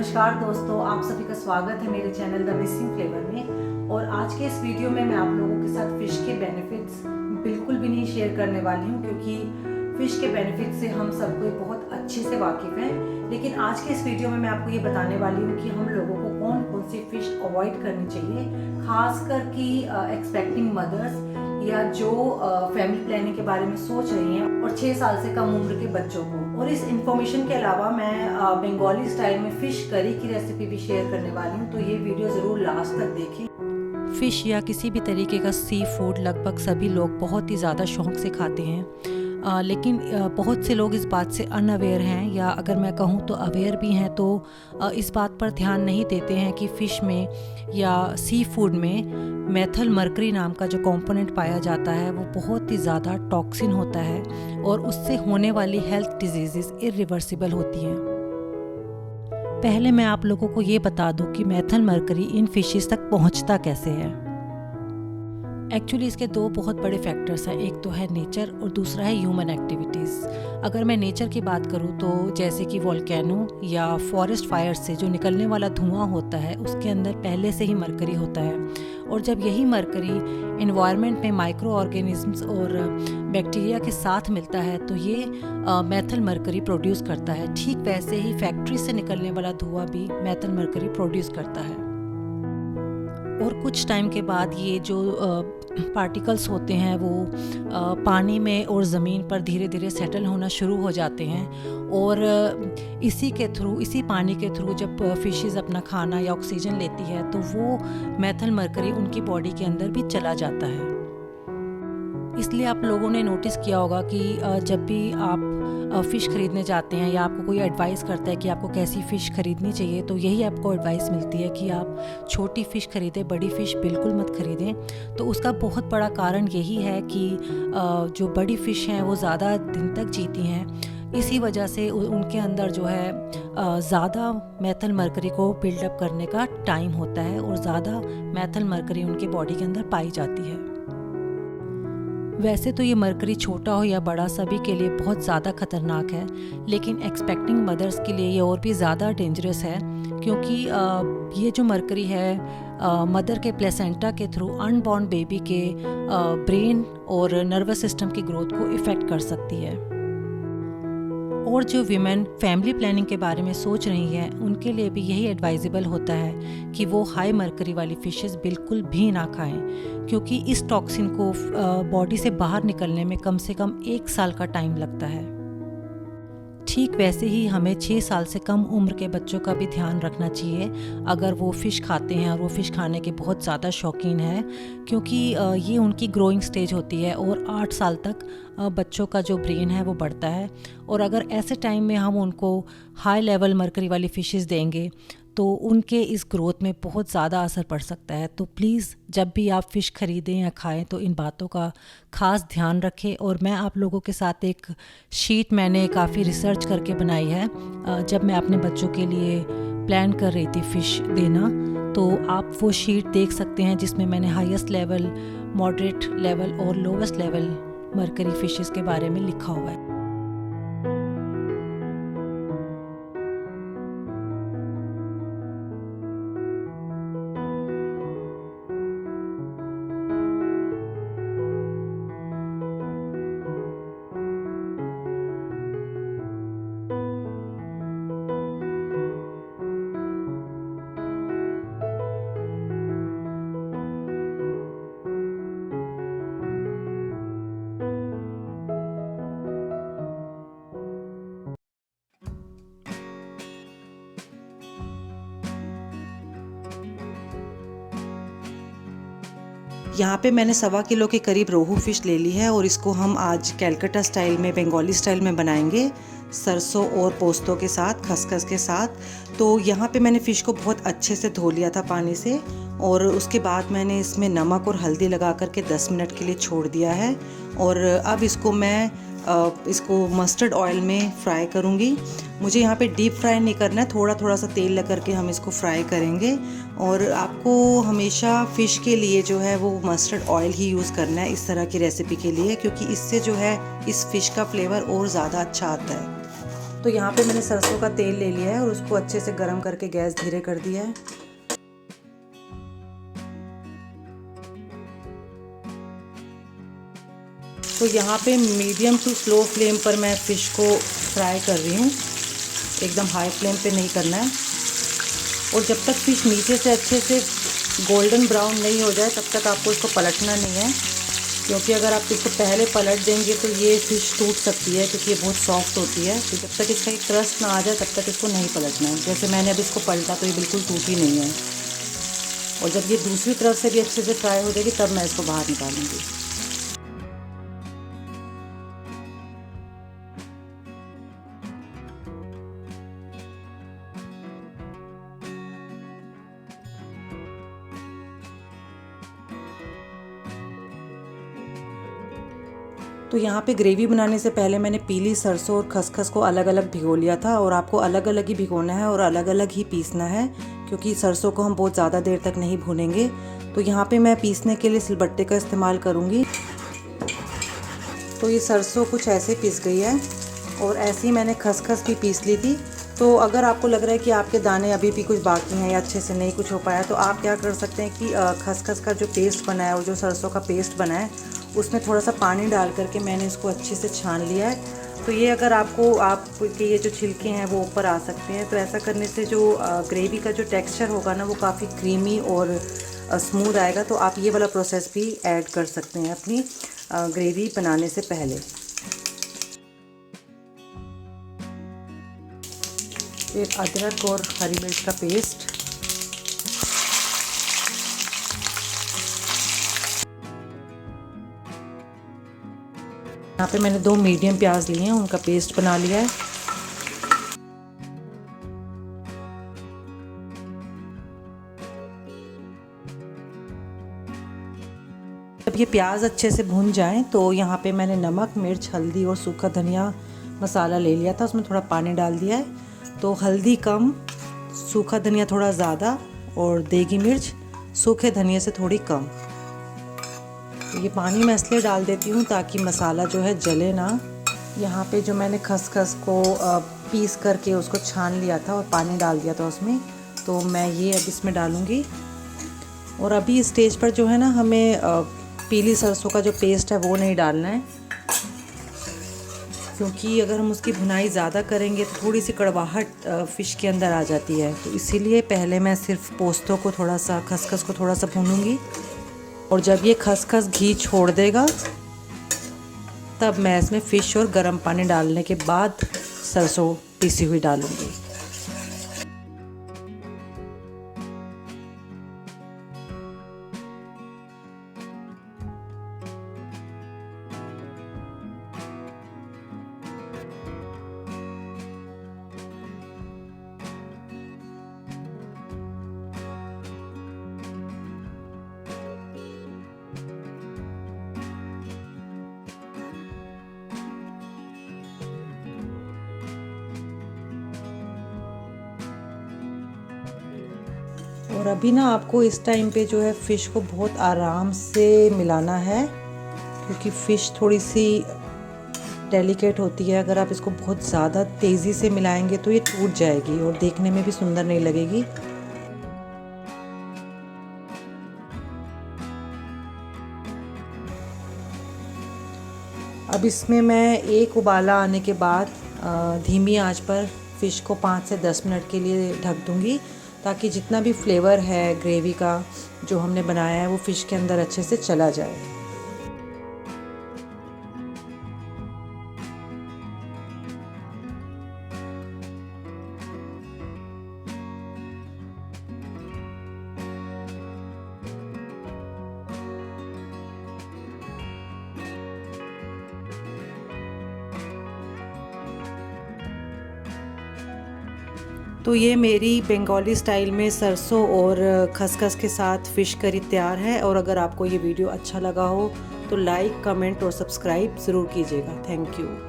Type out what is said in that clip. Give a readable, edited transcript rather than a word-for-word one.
नमस्कार दोस्तों, आप सभी का स्वागत है मेरे चैनल द मिसिंग फ्लेवर में। और आज के इस वीडियो में मैं आप लोगों के साथ फ़िश के बेनिफिट्स बिल्कुल भी नहीं शेयर करने वाली हूँ, क्योंकि फ़िश के बेनिफिट्स से हम सबको बहुत अच्छे से वाकिफ़ हैं। लेकिन आज के इस वीडियो में मैं आपको ये बताने वाली हूँ कि हम लोगों को कौन कौन सी फ़िश अवॉइड करनी चाहिए, खासकर कि एक्सपेक्टिंग मदर्स या जो फैमिली प्लानिंग के बारे में सोच रही हैं और 6 साल से कम उम्र के बच्चों को। और इस इन्फॉर्मेशन के अलावा मैं बंगाली स्टाइल में फ़िश करी की रेसिपी भी शेयर करने वाली हूँ, तो ये वीडियो ज़रूर लास्ट तक देखें। फ़िश या किसी भी तरीके का सी फूड लगभग सभी लोग बहुत ही ज़्यादा शौक़ से खाते हैं, लेकिन बहुत से लोग इस बात से अनअवेयर हैं, या अगर मैं कहूँ तो अवेयर भी हैं, तो इस बात पर ध्यान नहीं देते हैं कि फ़िश में या सी फूड में मेथल मरकरी नाम का जो कंपोनेंट पाया जाता है वो बहुत ही ज़्यादा टॉक्सिन होता है और उससे होने वाली हेल्थ डिजीज़ इरिवर्सिबल होती हैं। पहले मैं आप लोगों को ये बता दूं कि मेथल मरकरी इन फिशेस तक पहुंचता कैसे है। एक्चुअली इसके दो बहुत बड़े फैक्टर्स हैं, एक तो है नेचर और दूसरा है ह्यूमन एक्टिविटीज़। अगर मैं नेचर की बात करूं तो जैसे कि वोल्केनो या फॉरेस्ट फायर से जो निकलने वाला धुआं होता है उसके अंदर पहले से ही मरकरी होता है, और जब यही मरकरी इन्वायरमेंट में माइक्रो ऑर्गेनिजम्स और बैक्टीरिया के साथ मिलता है तो ये मेथल मरकरी प्रोड्यूस करता है। ठीक वैसे ही फैक्ट्री से निकलने वाला धुआं भी मेथल मरकरी प्रोड्यूस करता है, और कुछ टाइम के बाद ये जो पार्टिकल्स होते हैं वो पानी में और ज़मीन पर धीरे धीरे सेटल होना शुरू हो जाते हैं, और इसी पानी के थ्रू जब फिशेस अपना खाना या ऑक्सीजन लेती है तो वो मेथल मरकरी उनकी बॉडी के अंदर भी चला जाता है। इसलिए आप लोगों ने नोटिस किया होगा कि जब भी आप फ़िश ख़रीदने जाते हैं या आपको कोई एडवाइस करता है कि आपको कैसी फ़िश ख़रीदनी चाहिए, तो यही आपको एडवाइस मिलती है कि आप छोटी फ़िश ख़रीदें, बड़ी फ़िश बिल्कुल मत ख़रीदें। तो उसका बहुत बड़ा कारण यही है कि जो बड़ी फ़िश हैं वो ज़्यादा दिन तक जीती हैं, इसी वजह से उनके अंदर जो है ज़्यादा मेथल मरकरी को बिल्डअप करने का टाइम होता है और ज़्यादा मेथल मरकरी उनकी बॉडी के अंदर पाई जाती है। वैसे तो ये मरकरी छोटा हो या बड़ा सभी के लिए बहुत ज़्यादा ख़तरनाक है, लेकिन एक्सपेक्टिंग मदर्स के लिए ये और भी ज़्यादा डेंजरस है, क्योंकि ये जो मरकरी है मदर के प्लेसेंटा के थ्रू अनबॉर्न बेबी के ब्रेन और नर्वस सिस्टम की ग्रोथ को इफ़ेक्ट कर सकती है। और जो वीमेन फैमिली प्लानिंग के बारे में सोच रही हैं उनके लिए भी यही एडवाइजेबल होता है कि वो हाई मरकरी वाली फ़िशेस बिल्कुल भी ना खाएं, क्योंकि इस टॉक्सिन को बॉडी से बाहर निकलने में कम से कम 1 साल का टाइम लगता है। ठीक वैसे ही हमें 6 साल से कम उम्र के बच्चों का भी ध्यान रखना चाहिए अगर वो फ़िश खाते हैं और वो फ़िश खाने के बहुत ज़्यादा शौकीन हैं, क्योंकि ये उनकी ग्रोइंग स्टेज होती है और 8 साल तक बच्चों का जो ब्रेन है वो बढ़ता है। और अगर ऐसे टाइम में हम उनको हाई लेवल मरकरी वाली फ़िशेस देंगे तो उनके इस ग्रोथ में बहुत ज़्यादा असर पड़ सकता है। तो प्लीज़ जब भी आप फ़िश ख़रीदें या खाएं तो इन बातों का ख़ास ध्यान रखें। और मैं आप लोगों के साथ एक शीट मैंने काफ़ी रिसर्च करके बनाई है, जब मैं अपने बच्चों के लिए प्लान कर रही थी फ़िश देना, तो आप वो शीट देख सकते हैं जिसमें मैंने हाईएस्ट लेवल, मॉडरेट लेवल और लोवेस्ट लेवल मरकरी फ़िशेस के बारे में लिखा हुआ है। यहाँ पे मैंने 1.25 किलो के करीब रोहू फ़िश ले ली है, और इसको हम आज कैलकाटा स्टाइल में, बंगाली स्टाइल में बनाएंगे, सरसों और पोस्तों के साथ, खसखस के साथ। तो यहाँ पे मैंने फ़िश को बहुत अच्छे से धो लिया था पानी से, और उसके बाद मैंने इसमें नमक और हल्दी लगा करके 10 मिनट के लिए छोड़ दिया है। और अब इसको मैं मस्टर्ड ऑयल में फ्राई करूँगी। मुझे यहाँ पे डीप फ्राई नहीं करना है, थोड़ा थोड़ा सा तेल लगा करके हम इसको फ्राई करेंगे। और आपको हमेशा फ़िश के लिए जो है वो मस्टर्ड ऑयल ही यूज़ करना है इस तरह की रेसिपी के लिए, क्योंकि इससे जो है इस फ़िश का फ्लेवर और ज़्यादा अच्छा आता है। तो यहाँ पे मैंने सरसों का तेल ले लिया है और उसको अच्छे से गर्म करके गैस धीरे कर दिया है। तो यहाँ पे मीडियम टू स्लो फ्लेम पर मैं फ़िश को फ्राई कर रही हूँ, एकदम हाई फ्लेम पे नहीं करना है। और जब तक फ़िश नीचे से अच्छे से गोल्डन ब्राउन नहीं हो जाए तब तक आपको इसको पलटना नहीं है, क्योंकि अगर आप इसको पहले पलट देंगे तो ये फ़िश टूट सकती है, क्योंकि ये बहुत सॉफ्ट होती है। तो जब तक इसका एक क्रस्ट ना आ जाए तब तक इसको नहीं पलटना है। जैसे मैंने अब इसको पलटा तो ये बिल्कुल टूटी नहीं है। और जब ये दूसरी तरफ से भी अच्छे से फ्राई हो जाएगी तब मैं इसको बाहर निकालूंगी। तो यहाँ पे ग्रेवी बनाने से पहले मैंने पीली सरसों और खसखस को अलग अलग भिगो लिया था, और आपको अलग अलग ही भिगोना है और अलग अलग ही पीसना है, क्योंकि सरसों को हम बहुत ज़्यादा देर तक नहीं भूनेंगे। तो यहाँ पे मैं पीसने के लिए सिलबट्टे का इस्तेमाल करूँगी। तो ये सरसों कुछ ऐसे पीस गई है, और ऐसे ही मैंने खसखस भी पीस ली थी। तो अगर आपको लग रहा है कि आपके दाने अभी भी कुछ बाकी हैं या अच्छे से नहीं कुछ हो पाया, तो आप क्या कर सकते हैं कि खसखस का जो पेस्ट बना है और जो सरसों का पेस्ट बना है उसमें थोड़ा सा पानी डाल करके मैंने इसको अच्छे से छान लिया है। तो ये अगर आपके ये जो छिलके हैं वो ऊपर आ सकते हैं, तो ऐसा करने से जो ग्रेवी का जो टेक्सचर होगा ना वो काफ़ी क्रीमी और स्मूथ आएगा। तो आप ये वाला प्रोसेस भी ऐड कर सकते हैं अपनी ग्रेवी बनाने से पहले। फिर अदरक और हरी मिर्च का पेस्ट, यहाँ पे मैंने 2 मीडियम प्याज लिए हैं, उनका पेस्ट बना लिया है। जब ये प्याज अच्छे से भुन जाएं तो यहाँ पे मैंने नमक, मिर्च, हल्दी और सूखा धनिया मसाला ले लिया था, उसमें थोड़ा पानी डाल दिया है। तो हल्दी कम, सूखा धनिया थोड़ा ज़्यादा और देगी मिर्च सूखे धनिया से थोड़ी कम। तो ये पानी मैं इसलिए डाल देती हूँ ताकि मसाला जो है जले ना। यहाँ पे जो मैंने खसखस को पीस करके उसको छान लिया था और पानी डाल दिया था उसमें, तो मैं ये अब इसमें डालूँगी। और अभी इस स्टेज पर जो है ना हमें पीली सरसों का जो पेस्ट है वो नहीं डालना है, क्योंकि अगर हम उसकी भुनाई ज़्यादा करेंगे तो थोड़ी सी कड़वाहट फ़िश के अंदर आ जाती है। तो इसीलिए पहले मैं सिर्फ पोस्तों को थोड़ा सा, खसखस को थोड़ा सा भूनूंगी, और जब ये खसखस घी छोड़ देगा तब मैं इसमें फ़िश और गर्म पानी डालने के बाद सरसों पीसी हुई डालूंगी। और अभी ना आपको इस टाइम पे जो है फ़िश को बहुत आराम से मिलाना है, क्योंकि फ़िश थोड़ी सी डेलिकेट होती है। अगर आप इसको बहुत ज़्यादा तेज़ी से मिलाएंगे तो ये टूट जाएगी और देखने में भी सुंदर नहीं लगेगी। अब इसमें मैं एक उबाला आने के बाद धीमी आंच पर फ़िश को 5 से 10 मिनट के लिए ढक दूँगी, ताकि जितना भी फ्लेवर है ग्रेवी का जो हमने बनाया है वो फ़िश के अंदर अच्छे से चला जाए। तो ये मेरी बंगाली स्टाइल में सरसों और खसखस के साथ फ़िश करी तैयार है। और अगर आपको ये वीडियो अच्छा लगा हो तो लाइक, कमेंट और सब्सक्राइब ज़रूर कीजिएगा। Thank you.